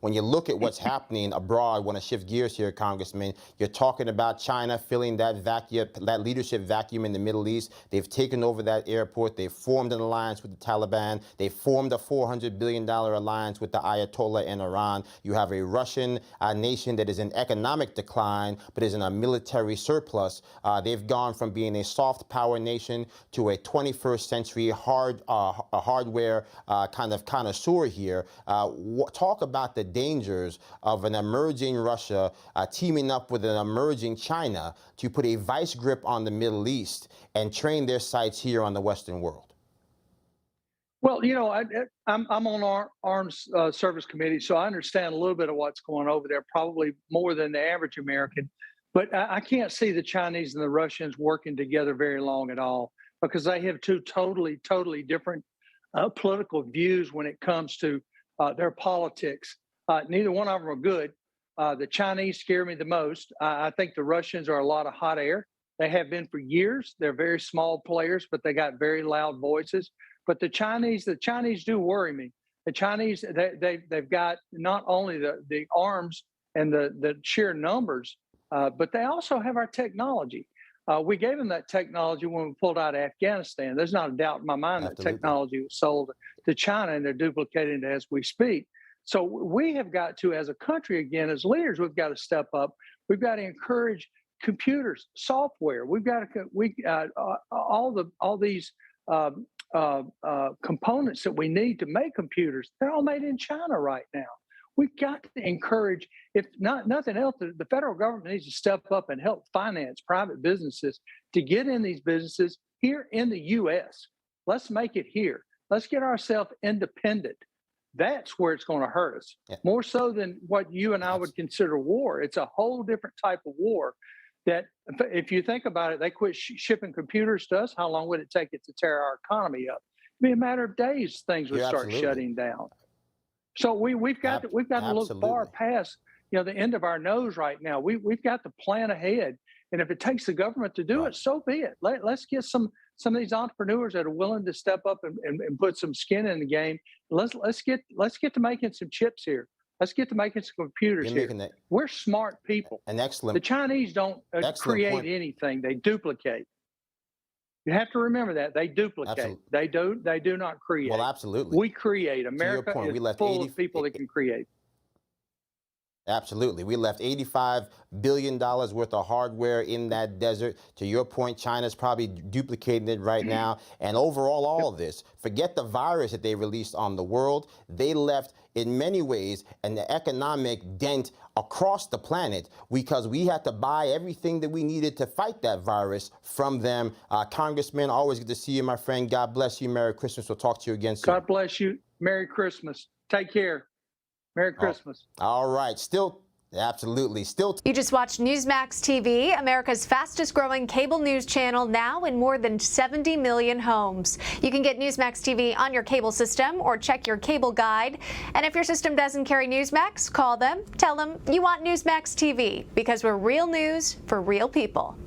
When you look at what's happening abroad, I want to shift gears here, Congressman. You're talking about China filling that vacuum, that leadership vacuum in the Middle East. They've taken over that airport. They've formed an alliance with the Taliban. They formed a $400 billion alliance with the Ayatollah in Iran. You have a Russian nation that is in economic decline, but is in a military surplus. They've gone from being a soft power nation to a 21st century hardware kind of connoisseur here. Talk about the dangers of an emerging Russia teaming up with an emerging China to put a vice grip on the Middle East and train their sights here on the Western world. Well, you know, I'm on our Arms Service Committee, so I understand a little bit of what's going over there, probably more than the average American. But I can't see the Chinese and the Russians working together very long at all, because they have two totally different political views when it comes to their politics. Neither one of them are good. The Chinese scare me the most. I think the Russians are a lot of hot air. They have been for years. They're very small players, but they got very loud voices. But the Chinese do worry me. The Chinese, they've got not only the arms and the sheer numbers, but they also have our technology. We gave them that technology when we pulled out of Afghanistan. There's not a doubt in my mind that technology was sold to China, and they're duplicating it as we speak. So we have got to, as a country, again, as leaders, we've got to step up. We've got to encourage computers, software. We've got to all these components that we need to make computers. They're all made in China right now. We've got to encourage, if not nothing else, the federal government needs to step up and help finance private businesses to get in these businesses here in the U.S. Let's make it here. Let's get ourselves independent. That's where it's going to hurt us, more so than what you and I would consider war. It's a whole different type of war that, if you think about it, they quit shipping computers to us. How long would it take it to tear our economy up? It'd be a matter of days things would start shutting down. So we've got to look far past the end of our nose right now. We've got to plan ahead, and if it takes the government to do it, so be it. Let's get some of these entrepreneurs that are willing to step up and put some skin in the game. Let's get to making some chips here. Let's get to making some computers here. We're smart people. The Chinese don't create anything; they duplicate. You have to remember that they duplicate. They do not create. Well, absolutely. We create. America is full of people that can create. Absolutely. We left $85 billion worth of hardware in that desert. To your point, China's probably duplicating it right now. And overall, all of this, forget the virus that they released on the world. They left, in many ways, an economic dent across the planet because we had to buy everything that we needed to fight that virus from them. Congressman, always good to see you, my friend. God bless you. Merry Christmas. We'll talk to you again soon. God bless you. Merry Christmas. Take care. Merry Christmas. All right. Absolutely. You just watched Newsmax TV, America's fastest growing cable news channel, now in more than 70 million homes. You can get Newsmax TV on your cable system or check your cable guide. And if your system doesn't carry Newsmax, call them. Tell them you want Newsmax TV, because we're real news for real people.